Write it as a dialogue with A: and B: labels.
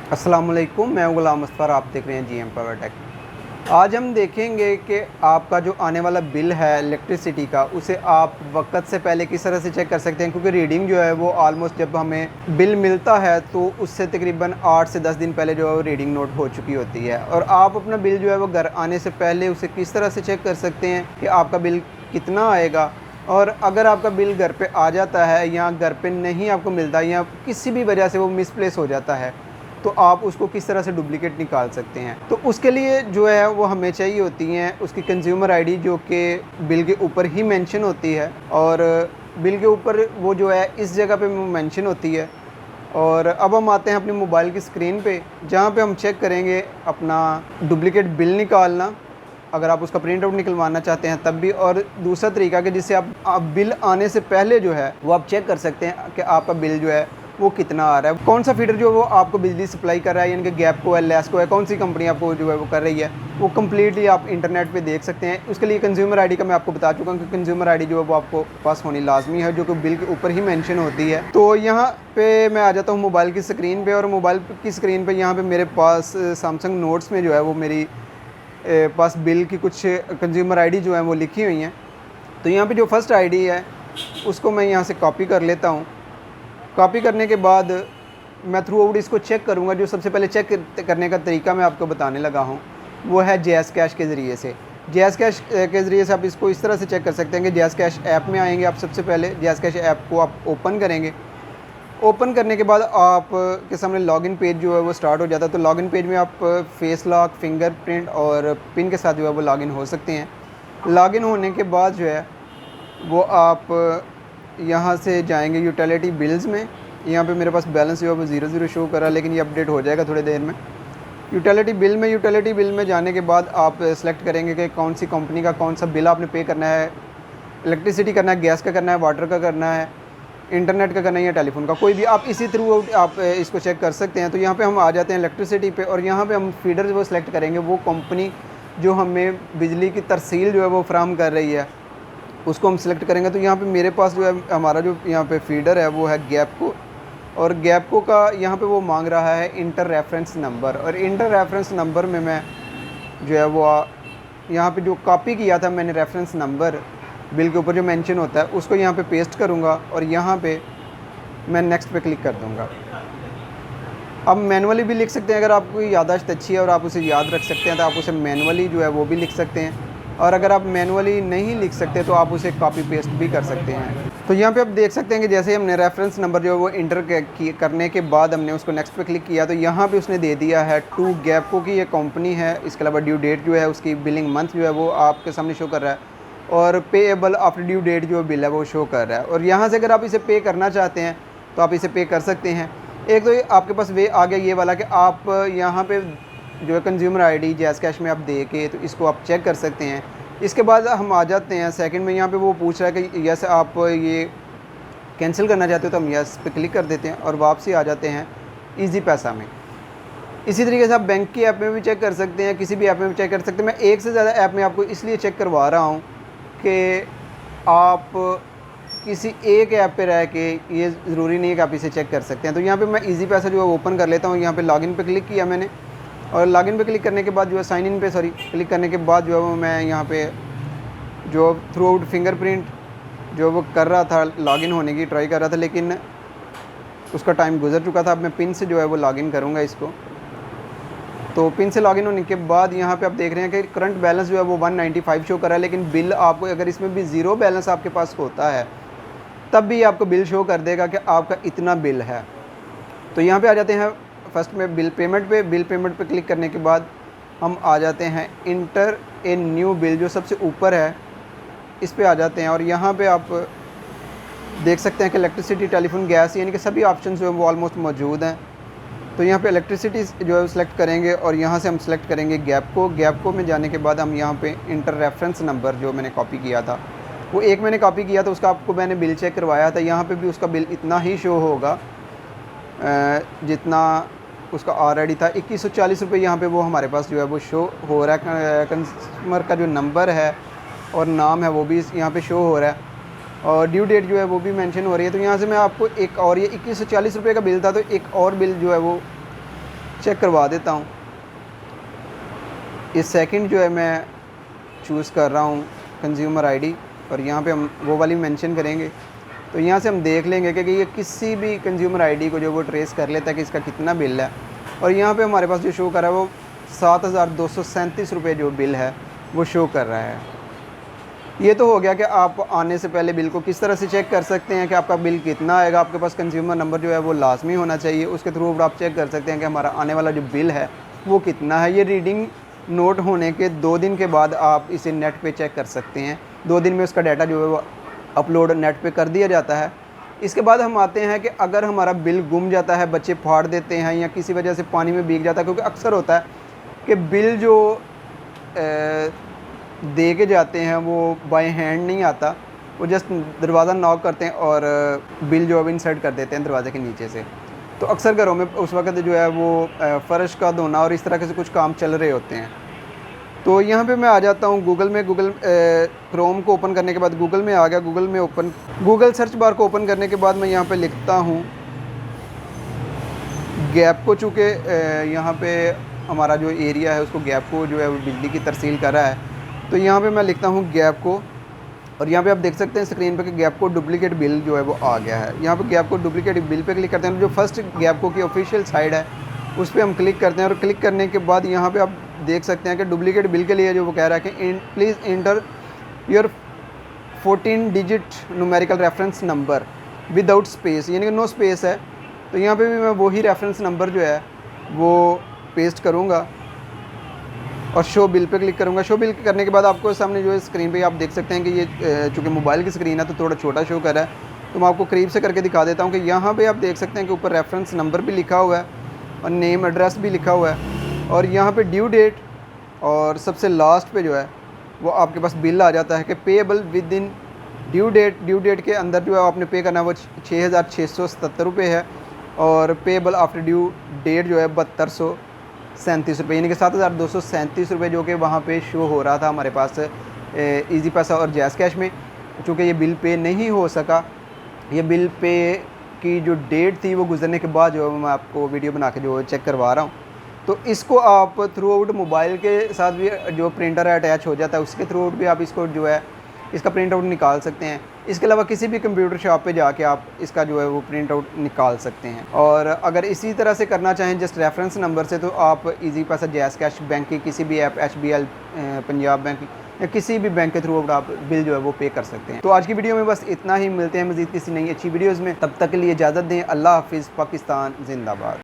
A: अस्सलामुअलैकुम, मैं गुलाम मुस्तफ़ा, आप देख रहे हैं जीएम पावर टेक। आज हम देखेंगे कि आपका जो आने वाला बिल है इलेक्ट्रिसिटी का, उसे आप वक्त से पहले किस तरह से चेक कर सकते हैं, क्योंकि रीडिंग जो है वो ऑलमोस्ट जब हमें बिल मिलता है तो उससे तकरीबन 8 से 10 दिन पहले जो है वो रीडिंग नोट हो चुकी होती है। और आप अपना बिल जो है वो घर आने से पहले उसे किस तरह से चेक कर सकते हैं कि आपका बिल कितना आएगा। और अगर आपका बिल घर पे आ जाता है या घर पे नहीं आपको मिलता या किसी भी वजह से वो मिसप्लेस हो जाता है, तो आप उसको किस तरह से डुप्लिकेट निकाल सकते हैं। तो उसके लिए जो है वो हमें चाहिए होती हैं उसकी कंज्यूमर आईडी, जो कि बिल के ऊपर ही मेंशन होती है। और बिल के ऊपर वो जो है इस जगह पे मेंशन होती है। और अब हम आते हैं अपनी मोबाइल की स्क्रीन पे, जहाँ पे हम चेक करेंगे अपना डुप्लिकेट बिल निकालना, अगर आप उसका प्रिंट आउट निकलवाना चाहते हैं तब भी। और दूसरा तरीका कि जिससे आप बिल आने से पहले जो है वो आप चेक कर सकते हैं कि आपका बिल जो है वो कितना आ रहा है, कौन सा फीडर जो वो आपको बिजली सप्लाई कर रहा है, यानी कि गैपको है, लेस्को है, कौन सी कंपनी आपको जो है वो कर रही है, वो कम्प्लीटली आप इंटरनेट पे देख सकते हैं। उसके लिए कंज्यूमर आईडी का मैं आपको बता चुका हूँ कि कंज्यूमर आईडी जो है वो आपको पास होनी लाजमी है, जो कि बिल के ऊपर ही मेंशन होती है। तो यहाँ पे मैं आ जाता हूँ मोबाइल की स्क्रीन पे, और मोबाइल की स्क्रीन पे यहाँ पे मेरे पास सैमसंग नोट्स में जो है वो मेरी पास बिल की कुछ कंज्यूमर आईडी जो है वो लिखी हुई हैं। तो यहाँ पे जो फर्स्ट आईडी है उसको मैं यहाँ से कॉपी कर लेता हूँ। कॉपी करने के बाद मैं थ्रू आउट इसको चेक करूँगा। जो सबसे पहले चेक करने का तरीका मैं आपको बताने लगा हूँ वो है जैज़ कैश के ज़रिए से। जैज़ कैश के ज़रिए से आप इसको इस तरह से चेक कर सकते हैं कि जैज़ कैश ऐप में आएंगे आप। सबसे पहले जैज़ कैश ऐप को आप ओपन करेंगे। ओपन करने के बाद आप के सामने लॉगिन पेज जो है वो स्टार्ट हो जाता है। तो लॉगिन पेज में आप फेस लॉक, फिंगरप्रिंट और पिन के साथ जो है वो लॉगिन हो सकते हैं। लॉगिन होने के बाद जो है वो आप यहाँ से जाएंगे यूटिलिटी बिल्स में। यहाँ पे मेरे पास बैलेंस जो है वो 0 शो कर रहा है, लेकिन ये अपडेट हो जाएगा थोड़ी देर में। यूटिलिटी बिल में जाने के बाद आप सेलेक्ट करेंगे कि कौन सी कंपनी का कौन सा बिल आपने पे करना है। इलेक्ट्रिसिटी करना है, गैस का करना है, वाटर का करना है, इंटरनेट का करना है या टेलीफोन का, कोई भी आप इसी थ्रू आप इसको चेक कर सकते हैं। तो यहाँ पे हम आ जाते हैं इलेक्ट्रिसिटी पे, और यहाँ पे हम फीडर वो सिलेक्ट करेंगे, वो कंपनी जो हमें बिजली की तरसील जो है वो फ्राहम कर रही है उसको हम सिलेक्ट करेंगे। तो यहाँ पे मेरे पास जो है हमारा जो यहाँ पे फीडर है वो है गैपको, और गैपको का यहाँ पे वो मांग रहा है इंटर रेफरेंस नंबर। और इंटर रेफरेंस नंबर में मैं जो है वो यहाँ पे जो कॉपी किया था मैंने रेफरेंस नंबर बिल के ऊपर जो मेंशन होता है उसको यहाँ पे पेस्ट करूँगा, और यहाँ पे मैं नेक्स्ट पे क्लिक कर दूँगा। आप मैनुअली भी लिख सकते हैं, अगर आपकी याददाश्त अच्छी है और आप उसे याद रख सकते हैं तो आप उसे मैनुअली जो है वो भी लिख सकते हैं। और अगर आप मैनुअली नहीं लिख सकते तो आप उसे कॉपी पेस्ट भी कर सकते हैं। तो यहाँ पे आप देख सकते हैं कि जैसे हमने रेफरेंस नंबर जो है वो इंटर करने के बाद हमने उसको नेक्स्ट पे क्लिक किया, तो यहाँ पे उसने दे दिया है टू गैपको की ये कंपनी है। इसके अलावा ड्यू डेट जो है उसकी बिलिंग मंथ जो है वो आपके सामने शो कर रहा है, और पेएबल आफ्टर ड्यू डेट जो बिल है वो शो कर रहा है। और यहाँ से अगर आप इसे पे करना चाहते हैं तो आप इसे पे कर सकते हैं। एक तो आपके पास वे आ गया ये वाला कि आप यहाँ पे जो है कंज्यूमर आईडी जैज़ कैश में आप दे के तो इसको आप चेक कर सकते हैं। इसके बाद हम आ जाते हैं सेकंड में, यहाँ पे वो पूछ रहा है कि यस आप ये कैंसिल करना चाहते हो, तो हम यस पे क्लिक कर देते हैं और वापसी आ जाते हैं ईजी पैसा में। इसी तरीके से आप बैंक की ऐप में भी चेक कर सकते हैं, किसी भी ऐप में भी चेक कर सकते हैं। मैं एक से ज़्यादा ऐप में आपको इसलिए चेक करवा रहा हूँ कि आप किसी एक ऐप पे रह के ये ज़रूरी नहीं है कि आप इसे चेक कर सकते हैं। तो यहाँ पे मैं इजी पैसा जो है ओपन कर लेता हूँ। यहाँ पे लॉगिन पे क्लिक किया मैंने, और लॉगिन पे क्लिक करने के बाद जो है साइन इन पे क्लिक करने के बाद जो है वो मैं यहाँ पे जो थ्रू आउट फिंगरप्रिंट जो वो कर रहा था, लॉगिन होने की ट्राई कर रहा था, लेकिन उसका टाइम गुजर चुका था। अब मैं पिन से जो है वो लॉगिन करूँगा इसको। तो पिन से लॉगिन होने के बाद यहाँ पे आप देख रहे हैं कि करंट बैलेंस जो है वो 195 शो कर रहा है, लेकिन बिल आपको अगर इसमें भी ज़ीरो बैलेंस आपके पास होता है तब भी आपको बिल शो कर देगा कि आपका इतना बिल है। तो यहाँ पे आ जाते हैं फर्स्ट में बिल पेमेंट पे। बिल पेमेंट पे क्लिक करने के बाद हम आ जाते हैं इंटर ए न्यू बिल, जो सबसे ऊपर है इस पे आ जाते हैं। और यहाँ पे आप देख सकते हैं कि इलेक्ट्रिसिटी, टेलीफोन, गैस, यानी कि सभी ऑप्शन जो है वो ऑलमोस्ट मौजूद हैं। तो यहाँ पे इलेक्ट्रिसिटी जो है सिलेक्ट करेंगे, और यहाँ से हम सिलेक्ट करेंगे गैपको में जाने के बाद हम यहाँ पे इंटर रेफरेंस नंबर जो मैंने कॉपी किया था, वो एक मैंने कॉपी किया था, उसका आपको मैंने बिल चेक करवाया था। यहाँ पे भी उसका बिल इतना ही शो होगा जितना उसका ऑलरेडी था। 2140 रुपये यहाँ पे वो हमारे पास जो है वो शो हो रहा है। कंज्यूमर का जो नंबर है और नाम है वो भी यहाँ पे शो हो रहा है, और ड्यू डेट जो है वो भी मेंशन हो रही है। तो यहाँ से मैं आपको एक और, ये 2140 रुपये का बिल था, तो एक और बिल जो है वो चेक करवा देता हूँ। इस सेकंड जो है मैं चूज़ कर रहा हूँ कंज्यूमर आईडी, और यहाँ पे हम वो वाली मेंशन करेंगे। तो यहाँ से हम देख लेंगे कि ये किसी भी कंज्यूमर आईडी को जो वो ट्रेस कर लेता है कि इसका कितना बिल है। और यहाँ पे हमारे पास जो शो कर रहा है वो 7,237 रुपये जो बिल है वो शो कर रहा है। ये तो हो गया कि आप आने से पहले बिल को किस तरह से चेक कर सकते हैं कि आपका बिल कितना आएगा। आपके पास कंज्यूमर नंबर जो है वो लाजमी होना चाहिए, उसके थ्रू आप चेक कर सकते हैं कि हमारा आने वाला जो बिल है वो कितना है। ये रीडिंग नोट होने के 2 दिन के बाद आप इसे नेट पे चेक कर सकते हैं। 2 दिन में उसका डाटा जो है वो अपलोड नेट पे कर दिया जाता है। इसके बाद हम आते हैं कि अगर हमारा बिल गुम जाता है, बच्चे फाड़ देते हैं या किसी वजह से पानी में भीग जाता है, क्योंकि अक्सर होता है कि बिल जो दे के जाते हैं वो बाय हैंड नहीं आता, वो जस्ट दरवाज़ा नॉक करते हैं और बिल जो है इंसर्ट कर देते हैं दरवाजे के नीचे से। तो अक्सर घरों में उस वक्त जो है वो फ़र्श का धोना और इस तरह के से कुछ काम चल रहे होते हैं। तो यहाँ पे मैं आ जाता हूँ गूगल में। गूगल क्रोम को ओपन करने के बाद गूगल में आ गया। गूगल सर्च बार को ओपन करने के बाद मैं यहाँ पे लिखता हूँ गैप को। चूँकि यहाँ पे हमारा जो एरिया है उसको गैप को जो है वो बिजली की तरसील कर रहा है, तो यहाँ पे मैं लिखता हूँ गैप को। और यहाँ पे आप देख सकते हैं स्क्रीन पे कि गैप को डुप्लीकेट बिल जो है वो आ गया है। यहाँ पे गैप को डुप्लीकेट बिल पे क्लिक करते हैं। जो फर्स्ट गैप को की ऑफिशियल साइट है उस पर हम क्लिक करते हैं, और क्लिक करने के बाद यहाँ पे आप देख सकते हैं कि डुप्लीकेट बिल के लिए जो वो कह रहा है कि please inter your 14 digit numerical reference number without space, यानी कि नो स्पेस है। तो यहाँ पे भी मैं वही रेफरेंस नंबर जो है वो पेस्ट करूँगा और शो बिल पे क्लिक करूँगा। शो बिल करने के बाद आपको सामने जो है स्क्रीन पे आप देख सकते हैं कि ये चूँकि मोबाइल की स्क्रीन है तो थोड़ा छोटा शो कर रहा है, तो मैं आपको करीब से करके दिखा देता हूँ कि यहाँ पे आप देख सकते हैं कि ऊपर रेफरेंस नंबर भी लिखा हुआ है और नेम एड्रेस भी लिखा हुआ है, और यहाँ पे ड्यू डेट और सबसे लास्ट पे जो है वो आपके पास बिल आ जाता है कि payable within due date. Due date के अंदर जो है आपने पे करना है वो 6,677 रुपये है, और पेएबल आफ्टर ड्यू डेट जो है 7,237 रुपये, यानी कि 7,237 रुपये जो कि वहाँ पे शो हो रहा था हमारे पास इजी पैसा और जैज़ कैश में। चूँकि ये बिल पे नहीं हो सका, ये बिल पे की जो डेट थी वो गुजरने के बाद जो है मैं आपको वीडियो बना के जो चेक करवा रहा हूँ। तो इसको आप थ्रू आउट मोबाइल के साथ भी जो प्रिंटर अटैच हो जाता है उसके थ्रू आउट भी आप इसको जो है इसका प्रिंट आउट निकाल सकते हैं। इसके अलावा किसी भी कंप्यूटर शॉप पे जाके आप इसका जो है वो प्रिंट आउट निकाल सकते हैं। और अगर इसी तरह से करना चाहें जस्ट रेफरेंस नंबर से, तो आप इजी पैसा, जैज़ कैश, बैंक की किसी भी ऐप, HBL, पंजाब बैंक या किसी भी बैंक के थ्रू आप बिल जो है वो पे कर सकते हैं। तो आज की वीडियो में बस इतना ही। मिलते हैं मज़ीद किसी नई अच्छी वीडियोज़ में, तब तक के लिए इजाज़त दें। अल्लाह हाफिज़। पाकिस्तान जिंदाबाद।